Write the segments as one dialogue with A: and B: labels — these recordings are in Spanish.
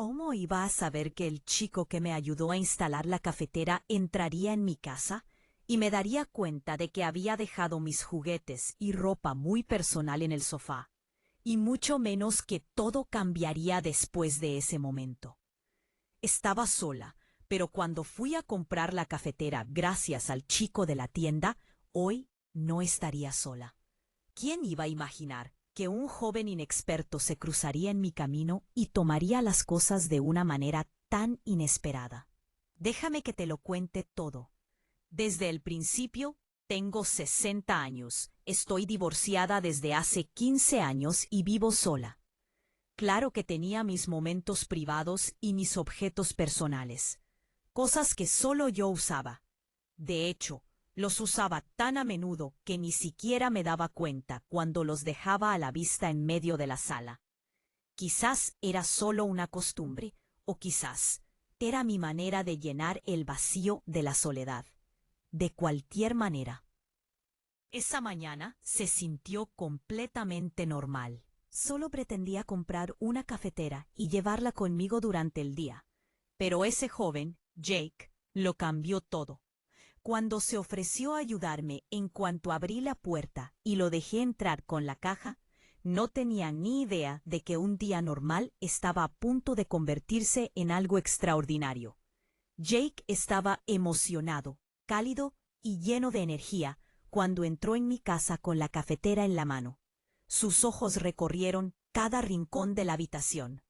A: ¿Cómo iba a saber que el chico que me ayudó a instalar la cafetera entraría en mi casa y me daría cuenta de que había dejado mis juguetes y ropa muy personal en el sofá? Y mucho menos que todo cambiaría después de ese momento. Estaba sola, pero cuando fui a comprar la cafetera gracias al chico de la tienda, hoy no estaría sola. ¿Quién iba a imaginar que un joven inexperto se cruzaría en mi camino y tomaría las cosas de una manera tan inesperada? Déjame que te lo cuente todo. Desde el principio, tengo 60 años, estoy divorciada desde hace 15 años y vivo sola. Claro que tenía mis momentos privados y mis objetos personales, cosas que solo yo usaba. De hecho, los usaba tan a menudo que ni siquiera me daba cuenta cuando los dejaba a la vista en medio de la sala. Quizás era solo una costumbre, o quizás era mi manera de llenar el vacío de la soledad. De cualquier manera, esa mañana se sintió completamente normal. Solo pretendía comprar una cafetera y llevarla conmigo durante el día. Pero ese joven, Jake, lo cambió todo. Cuando se ofreció a ayudarme en cuanto abrí la puerta y lo dejé entrar con la caja, no tenía ni idea de que un día normal estaba a punto de convertirse en algo extraordinario. Jake estaba emocionado, cálido y lleno de energía cuando entró en mi casa con la cafetera en la mano. Sus ojos recorrieron cada rincón de la habitación.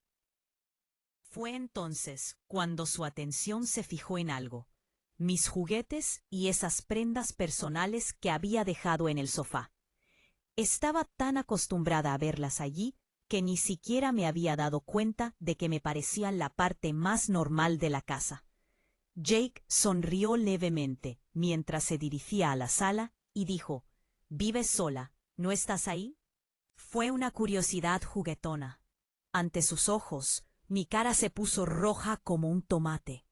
A: Fue entonces cuando su atención se fijó en algo: mis juguetes y esas prendas personales que había dejado en el sofá. Estaba tan acostumbrada a verlas allí que ni siquiera me había dado cuenta de que me parecían la parte más normal de la casa. Jake sonrió levemente mientras se dirigía a la sala y dijo: «¿Vives sola? ¿No estás ahí?». Fue una curiosidad juguetona. Ante sus ojos, mi cara se puso roja como un tomate.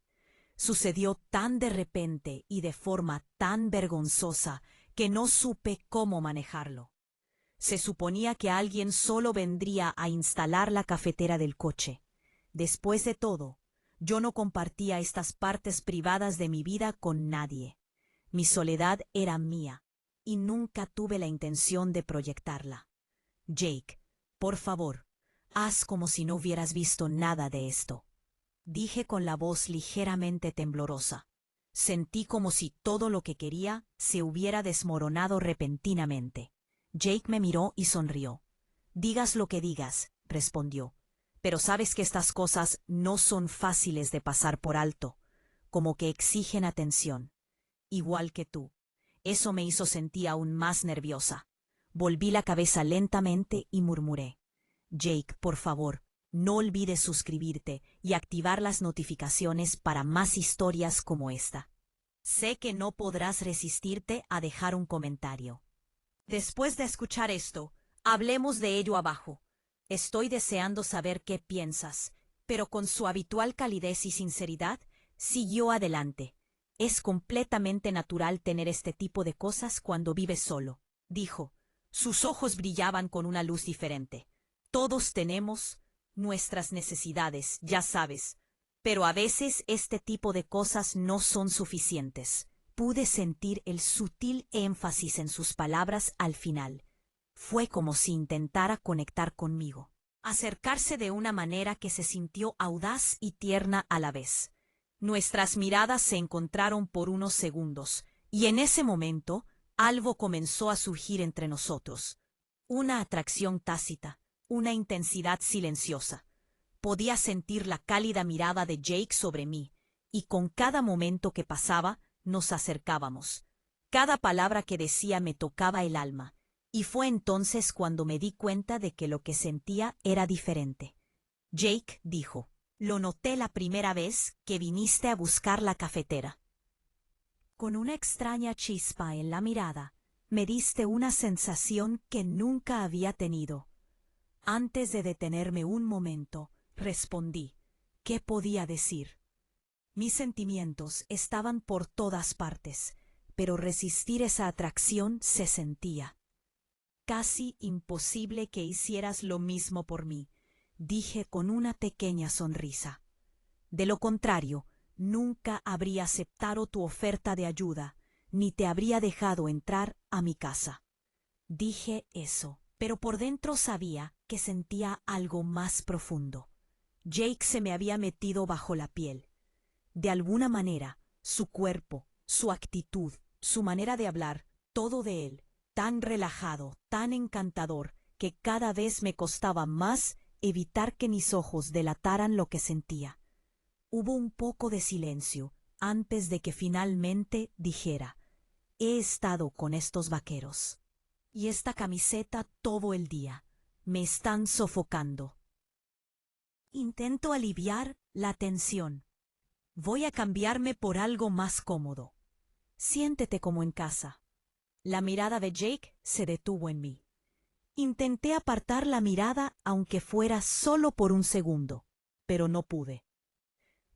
A: Sucedió tan de repente y de forma tan vergonzosa que no supe cómo manejarlo. Se suponía que alguien solo vendría a instalar la cafetera del coche. Después de todo, yo no compartía estas partes privadas de mi vida con nadie. Mi soledad era mía y nunca tuve la intención de proyectarla. Jake, por favor, haz como si no hubieras visto nada de esto, dije con la voz ligeramente temblorosa. Sentí como si todo lo que quería se hubiera desmoronado repentinamente. Jake me miró y sonrió. «Digas lo que digas», respondió, «pero sabes que estas cosas no son fáciles de pasar por alto, como que exigen atención. Igual que tú». Eso me hizo sentir aún más nerviosa. Volví la cabeza lentamente y murmuré: «Jake, por favor, no olvides suscribirte y activar las notificaciones para más historias como esta. Sé que no podrás resistirte a dejar un comentario». Después de escuchar esto, hablemos de ello abajo. Estoy deseando saber qué piensas, pero con su habitual calidez y sinceridad, siguió adelante. «Es completamente natural tener este tipo de cosas cuando vives solo», dijo. Sus ojos brillaban con una luz diferente. «Todos tenemos nuestras necesidades, ya sabes, pero a veces este tipo de cosas no son suficientes». Pude sentir el sutil énfasis en sus palabras al final. Fue como si intentara conectar conmigo, acercarse de una manera que se sintió audaz y tierna a la vez. Nuestras miradas se encontraron por unos segundos, y en ese momento algo comenzó a surgir entre nosotros. Una atracción tácita, una intensidad silenciosa. Podía sentir la cálida mirada de Jake sobre mí, y con cada momento que pasaba, nos acercábamos. Cada palabra que decía me tocaba el alma, y fue entonces cuando me di cuenta de que lo que sentía era diferente. Jake dijo: «Lo noté la primera vez que viniste a buscar la cafetera». Con una extraña chispa en la mirada, me diste una sensación que nunca había tenido. Antes de detenerme un momento, respondí. ¿Qué podía decir? Mis sentimientos estaban por todas partes, pero resistir esa atracción se sentía. «Casi imposible que hicieras lo mismo por mí», dije con una pequeña sonrisa. De lo contrario, nunca habría aceptado tu oferta de ayuda, ni te habría dejado entrar a mi casa. Dije eso, pero por dentro sabía que sentía algo más profundo. Jake se me había metido bajo la piel. De alguna manera, su cuerpo, su actitud, su manera de hablar, todo de él, tan relajado, tan encantador, que cada vez me costaba más evitar que mis ojos delataran lo que sentía. Hubo un poco de silencio antes de que finalmente dijera: he estado con estos vaqueros y esta camiseta todo el día. Me están sofocando. Intento aliviar la tensión. Voy a cambiarme por algo más cómodo. Siéntete como en casa. La mirada de Jake se detuvo en mí. Intenté apartar la mirada aunque fuera solo por un segundo, pero no pude.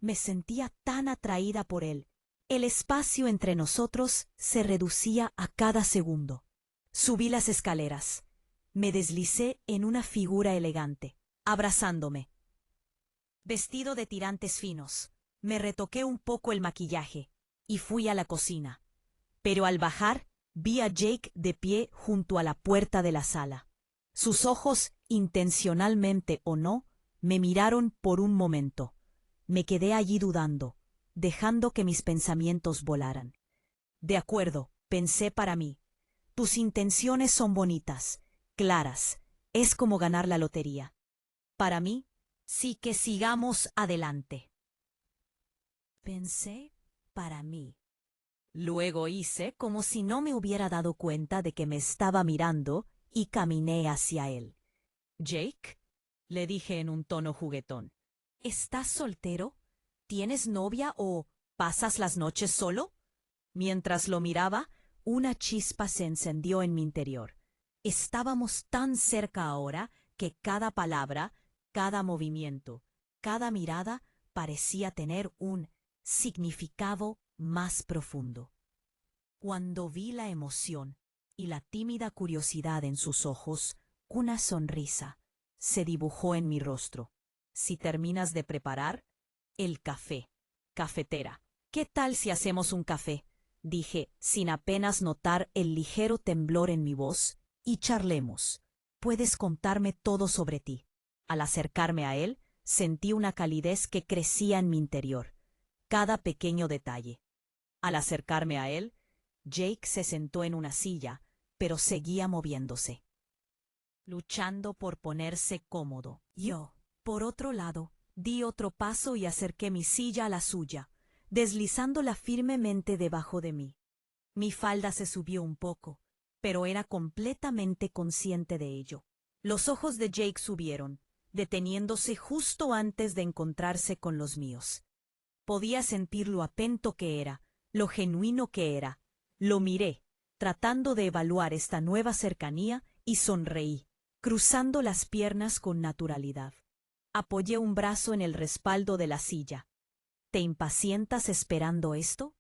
A: Me sentía tan atraída por él. El espacio entre nosotros se reducía a cada segundo. Subí las escaleras. Me deslicé en una figura elegante, abrazándome. Vestido de tirantes finos, me retoqué un poco el maquillaje y fui a la cocina. Pero al bajar, vi a Jake de pie junto a la puerta de la sala. Sus ojos, intencionalmente o no, me miraron por un momento. Me quedé allí dudando, dejando que mis pensamientos volaran. De acuerdo, pensé para mí. Tus intenciones son bonitas, claras. Es como ganar la lotería. Para mí, sí que sigamos adelante. Pensé para mí. Luego hice como si no me hubiera dado cuenta de que me estaba mirando y caminé hacia él. «Jake», le dije en un tono juguetón, «¿estás soltero? ¿Tienes novia o pasas las noches solo?» Mientras lo miraba, una chispa se encendió en mi interior. Estábamos tan cerca ahora que cada palabra, cada movimiento, cada mirada parecía tener un significado más profundo. Cuando vi la emoción y la tímida curiosidad en sus ojos, una sonrisa se dibujó en mi rostro. «Si terminas de preparar el café, cafetera, ¿qué tal si hacemos un café?», dije, sin apenas notar el ligero temblor en mi voz, «y charlemos. Puedes contarme todo sobre ti». Al acercarme a él, sentí una calidez que crecía en mi interior. Cada pequeño detalle. Al acercarme a él, Jake se sentó en una silla, pero seguía moviéndose, luchando por ponerse cómodo. Yo, por otro lado, di otro paso y acerqué mi silla a la suya, deslizándola firmemente debajo de mí. Mi falda se subió un poco, pero era completamente consciente de ello. Los ojos de Jake subieron, deteniéndose justo antes de encontrarse con los míos. Podía sentir lo atento que era, lo genuino que era. Lo miré, tratando de evaluar esta nueva cercanía, y sonreí, cruzando las piernas con naturalidad. Apoyé un brazo en el respaldo de la silla. «¿Te impacientas esperando esto?»,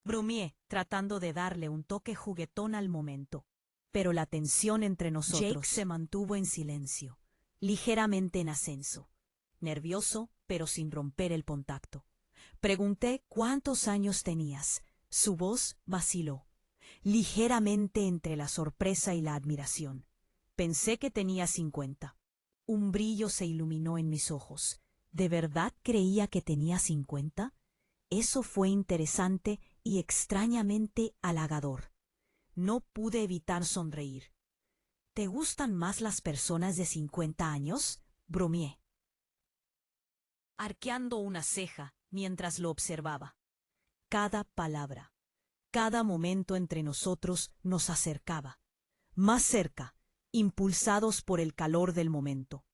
A: bromeé, tratando de darle un toque juguetón al momento. Pero la tensión entre nosotros... Jake se mantuvo en silencio, ligeramente en ascenso, nervioso, pero sin romper el contacto. Pregunté cuántos años tenías. Su voz vaciló, ligeramente entre la sorpresa y la admiración. Pensé que tenía 50. Un brillo se iluminó en mis ojos. ¿De verdad creía que tenía 50? Eso fue interesante y extrañamente halagador. No pude evitar sonreír. «¿Te gustan más las personas de 50 años?» bromeé, arqueando una ceja mientras lo observaba. Cada palabra, cada momento entre nosotros nos acercaba, más cerca, impulsados por el calor del momento.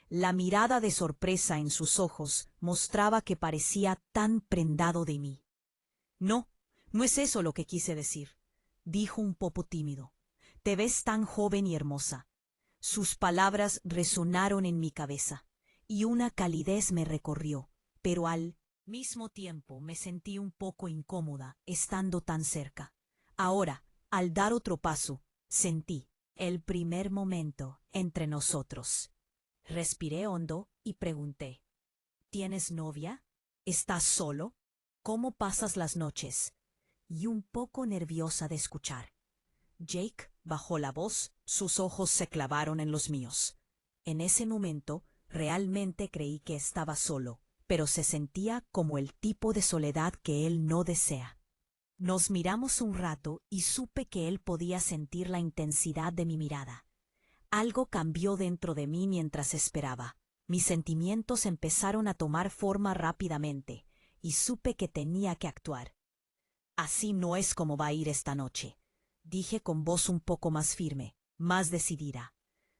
A: La mirada de sorpresa en sus ojos mostraba que parecía tan prendado de mí. «No, no es eso lo que quise decir», dijo un poco tímido. «Te ves tan joven y hermosa». Sus palabras resonaron en mi cabeza, y una calidez me recorrió, pero al mismo tiempo me sentí un poco incómoda estando tan cerca. Ahora, al dar otro paso, sentí el primer momento entre nosotros. Respiré hondo y pregunté, ¿tienes novia? ¿Estás solo? ¿Cómo pasas las noches? Y un poco nerviosa de escuchar. Jake bajó la voz, sus ojos se clavaron en los míos. En ese momento, realmente creí que estaba solo, pero se sentía como el tipo de soledad que él no desea. Nos miramos un rato y supe que él podía sentir la intensidad de mi mirada. Algo cambió dentro de mí mientras esperaba. Mis sentimientos empezaron a tomar forma rápidamente, y supe que tenía que actuar. Así no es como va a ir esta noche, dije con voz un poco más firme, más decidida.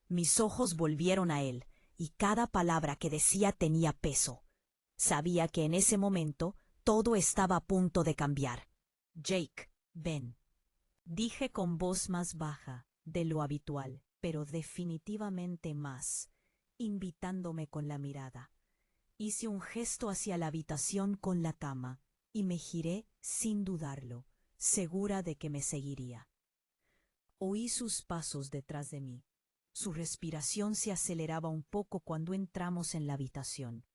A: Mis ojos volvieron a él, y cada palabra que decía tenía peso. Sabía que en ese momento todo estaba a punto de cambiar. Jake, ven, dije con voz más baja de lo habitual, pero definitivamente más, invitándome con la mirada. Hice un gesto hacia la habitación con la cama, y me giré sin dudarlo, segura de que me seguiría. Oí sus pasos detrás de mí. Su respiración se aceleraba un poco cuando entramos en la habitación.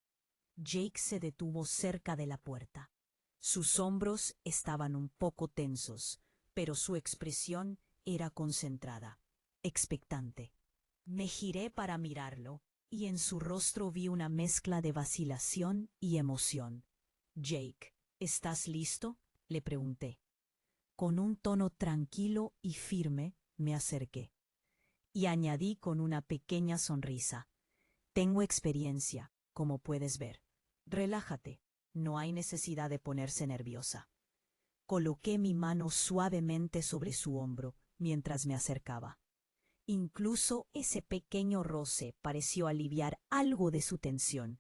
A: Jake se detuvo cerca de la puerta. Sus hombros estaban un poco tensos, pero su expresión era concentrada, expectante. Me giré para mirarlo, y en su rostro vi una mezcla de vacilación y emoción. Jake, ¿estás listo?, le pregunté. Con un tono tranquilo y firme me acerqué. Y añadí con una pequeña sonrisa. Tengo experiencia, como puedes ver. Relájate, no hay necesidad de ponerse nerviosa. Coloqué mi mano suavemente sobre su hombro mientras me acercaba. Incluso ese pequeño roce pareció aliviar algo de su tensión,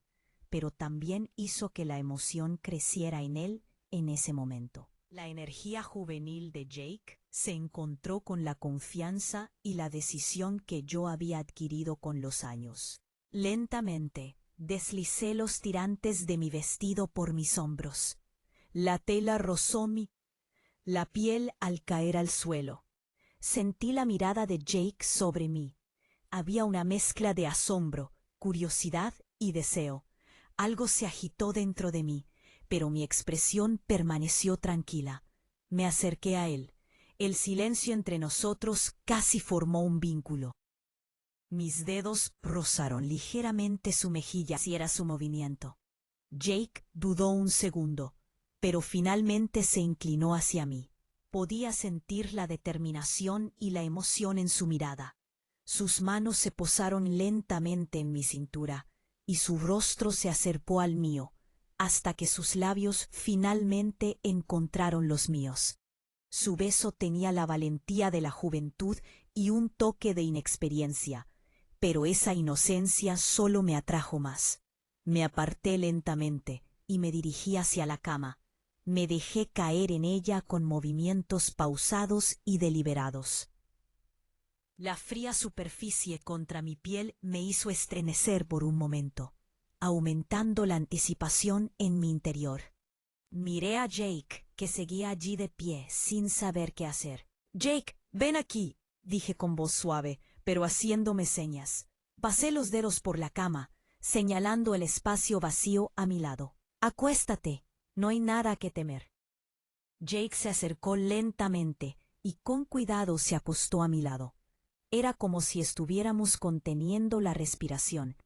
A: pero también hizo que la emoción creciera en él en ese momento. La energía juvenil de Jake se encontró con la confianza y la decisión que yo había adquirido con los años. Lentamente, deslicé los tirantes de mi vestido por mis hombros. La tela rozó la piel al caer al suelo. Sentí la mirada de Jake sobre mí. Había una mezcla de asombro, curiosidad y deseo. Algo se agitó dentro de mí, pero mi expresión permaneció tranquila. Me acerqué a él. El silencio entre nosotros casi formó un vínculo. Mis dedos rozaron ligeramente su mejilla si era su movimiento. Jake dudó un segundo, pero finalmente se inclinó hacia mí. Podía sentir la determinación y la emoción en su mirada. Sus manos se posaron lentamente en mi cintura, y su rostro se acercó al mío, hasta que sus labios finalmente encontraron los míos. Su beso tenía la valentía de la juventud y un toque de inexperiencia, pero esa inocencia solo me atrajo más. Me aparté lentamente y me dirigí hacia la cama. Me dejé caer en ella con movimientos pausados y deliberados. La fría superficie contra mi piel me hizo estremecer por un momento, aumentando la anticipación en mi interior. Miré a Jake, que seguía allí de pie, sin saber qué hacer. «Jake, ven aquí», dije con voz suave, pero haciéndome señas. Pasé los dedos por la cama, señalando el espacio vacío a mi lado. «Acuéstate, no hay nada que temer». Jake se acercó lentamente y con cuidado se acostó a mi lado. Era como si estuviéramos conteniendo la respiración.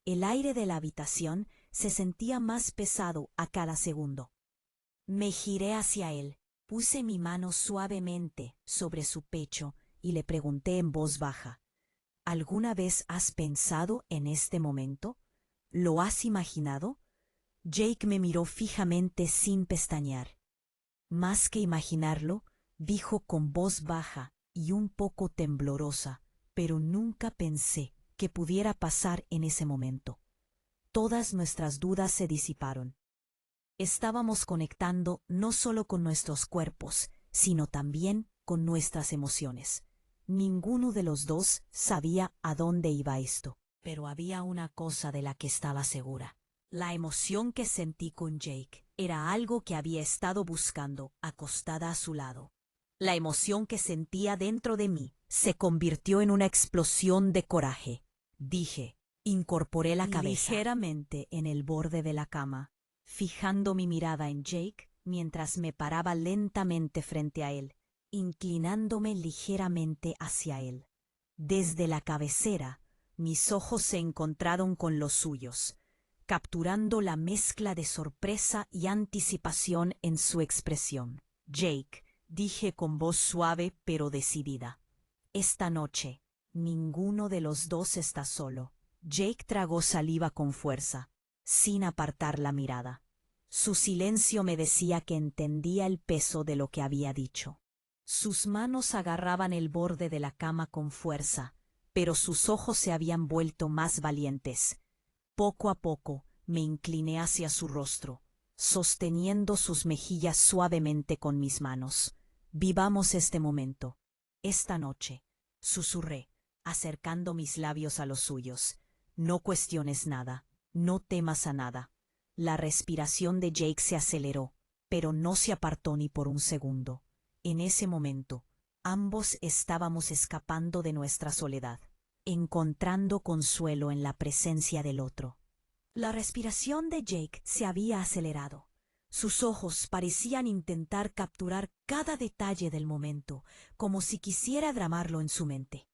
A: El aire de la habitación se sentía más pesado a cada segundo. Me giré hacia él, puse mi mano suavemente sobre su pecho y le pregunté en voz baja, ¿alguna vez has pensado en este momento? ¿Lo has imaginado? Jake me miró fijamente sin pestañear. Más que imaginarlo, dijo con voz baja y un poco temblorosa, pero nunca pensé que pudiera pasar en ese momento. Todas nuestras dudas se disiparon. Estábamos conectando no solo con nuestros cuerpos, sino también con nuestras emociones. Ninguno de los dos sabía a dónde iba esto, pero había una cosa de la que estaba segura. La emoción que sentí con Jake era algo que había estado buscando acostada a su lado. La emoción que sentía dentro de mí se convirtió en una explosión de coraje. Dije, Incorporé la cabeza ligeramente en el borde de la cama, fijando mi mirada en Jake mientras me paraba lentamente frente a él, inclinándome ligeramente hacia él. Desde la cabecera, mis ojos se encontraron con los suyos, capturando la mezcla de sorpresa y anticipación en su expresión. Jake, dije con voz suave pero decidida. Esta noche, ninguno de los dos está solo. Jake tragó saliva con fuerza, sin apartar la mirada. Su silencio me decía que entendía el peso de lo que había dicho. Sus manos agarraban el borde de la cama con fuerza, pero sus ojos se habían vuelto más valientes. Poco a poco me incliné hacia su rostro, sosteniendo sus mejillas suavemente con mis manos. Vivamos este momento, esta noche, susurré, acercando mis labios a los suyos. No cuestiones nada, no temas a nada. La respiración de Jake se aceleró, pero no se apartó ni por un segundo. En ese momento, ambos estábamos escapando de nuestra soledad, encontrando consuelo en la presencia del otro. La respiración de Jake se había acelerado. Sus ojos parecían intentar capturar cada detalle del momento, como si quisiera dramarlo en su mente.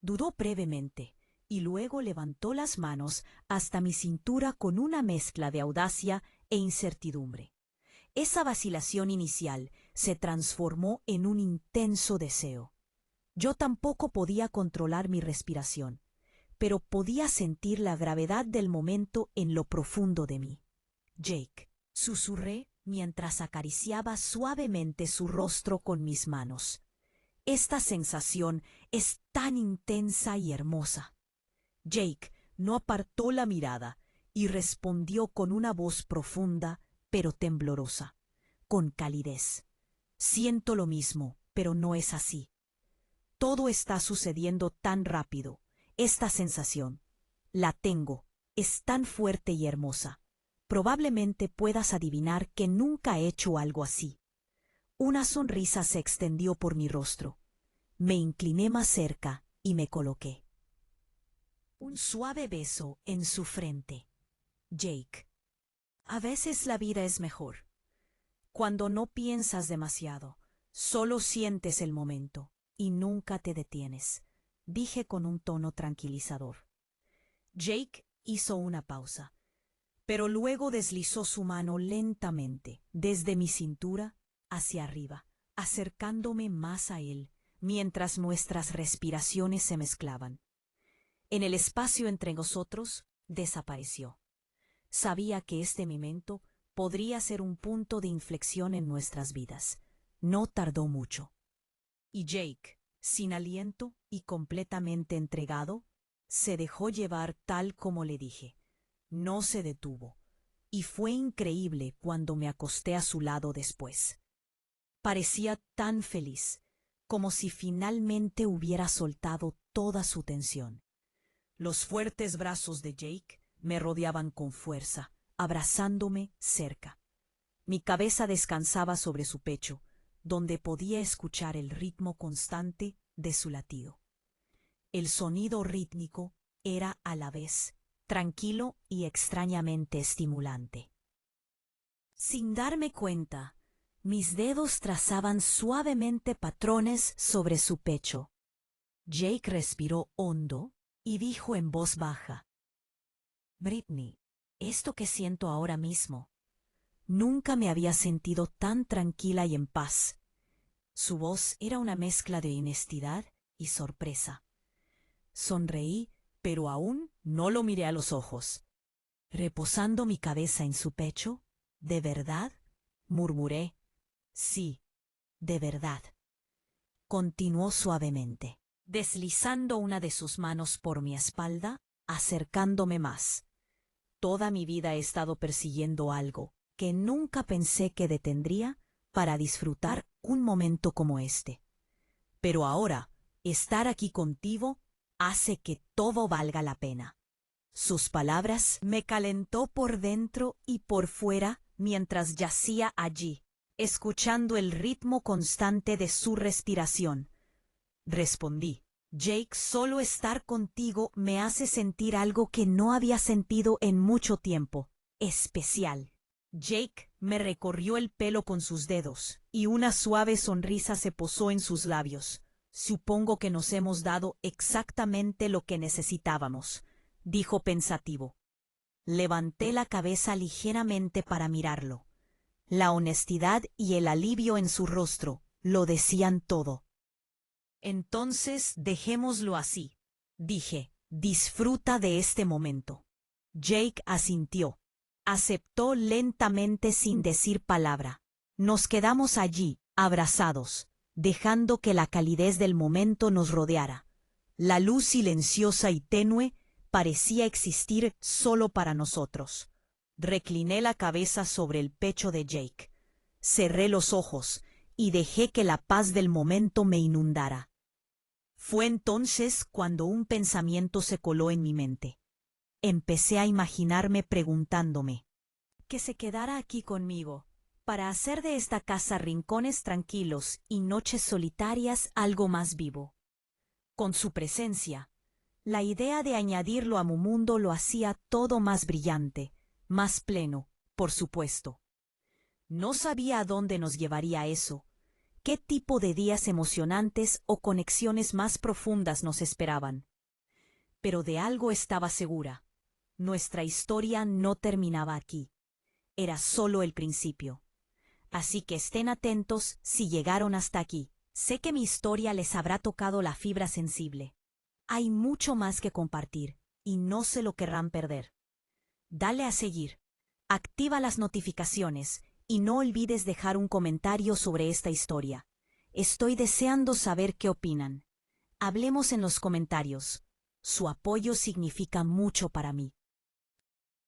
A: Dudó brevemente, y luego levantó las manos hasta mi cintura con una mezcla de audacia e incertidumbre. Esa vacilación inicial se transformó en un intenso deseo. Yo tampoco podía controlar mi respiración, pero podía sentir la gravedad del momento en lo profundo de mí. Jake, susurré mientras acariciaba suavemente su rostro con mis manos. Esta sensación es tan intensa y hermosa. Jake no apartó la mirada y respondió con una voz profunda pero temblorosa, con calidez. Siento lo mismo, pero no es así. Todo está sucediendo tan rápido. Esta sensación, la tengo, es tan fuerte y hermosa. Probablemente puedas adivinar que nunca he hecho algo así. Una sonrisa se extendió por mi rostro. Me incliné más cerca y me coloqué. Un suave beso en su frente. Jake. A veces la vida es mejor. Cuando no piensas demasiado, solo sientes el momento y nunca te detienes, dije con un tono tranquilizador. Jake hizo una pausa, pero luego deslizó su mano lentamente desde mi cintura hacia arriba, acercándome más a él, mientras nuestras respiraciones se mezclaban. En el espacio entre nosotros desapareció. Sabía que este momento podría ser un punto de inflexión en nuestras vidas. No tardó mucho. Y Jake, sin aliento y completamente entregado, se dejó llevar tal como le dije. No se detuvo. Y fue increíble cuando me acosté a su lado después. Parecía tan feliz, como si finalmente hubiera soltado toda su tensión. Los fuertes brazos de Jake me rodeaban con fuerza, abrazándome cerca. Mi cabeza descansaba sobre su pecho, donde podía escuchar el ritmo constante de su latido. El sonido rítmico era a la vez tranquilo y extrañamente estimulante. Sin darme cuenta, mis dedos trazaban suavemente patrones sobre su pecho. Jake respiró hondo y dijo en voz baja: Britney, esto que siento ahora mismo. Nunca me había sentido tan tranquila y en paz. Su voz era una mezcla de honestidad y sorpresa. Sonreí, pero aún no lo miré a los ojos. Reposando mi cabeza en su pecho, ¿de verdad? Murmuré. Sí, de verdad. Continuó suavemente, deslizando una de sus manos por mi espalda, acercándome más. Toda mi vida he estado persiguiendo algo que nunca pensé que detendría para disfrutar un momento como este. Pero ahora, estar aquí contigo hace que todo valga la pena. Sus palabras me calentó por dentro y por fuera mientras yacía allí, escuchando el ritmo constante de su respiración. Respondí: Jake, solo estar contigo me hace sentir algo que no había sentido en mucho tiempo. Especial. Jake me recorrió el pelo con sus dedos, y una suave sonrisa se posó en sus labios. Supongo que nos hemos dado exactamente lo que necesitábamos, dijo pensativo. Levanté la cabeza ligeramente para mirarlo. La honestidad y el alivio en su rostro lo decían todo. Entonces dejémoslo así, dije. Disfruta de este momento. Jake asintió. Aceptó lentamente sin decir palabra. Nos quedamos allí, abrazados, dejando que la calidez del momento nos rodeara. La luz silenciosa y tenue parecía existir solo para nosotros. Recliné la cabeza sobre el pecho de Jake. Cerré los ojos y dejé que la paz del momento me inundara. Fue entonces cuando un pensamiento se coló en mi mente. Empecé a imaginarme preguntándome, que se quedara aquí conmigo, para hacer de esta casa rincones tranquilos y noches solitarias algo más vivo. Con su presencia, la idea de añadirlo a mi mundo lo hacía todo más brillante, más pleno, por supuesto. No sabía a dónde nos llevaría eso, qué tipo de días emocionantes o conexiones más profundas nos esperaban. Pero de algo estaba segura. Nuestra historia no terminaba aquí. Era solo el principio. Así que estén atentos si llegaron hasta aquí. Sé que mi historia les habrá tocado la fibra sensible. Hay mucho más que compartir, y no se lo querrán perder. Dale a seguir. Activa las notificaciones y no olvides dejar un comentario sobre esta historia. Estoy deseando saber qué opinan. Hablemos en los comentarios. Su apoyo significa mucho para mí.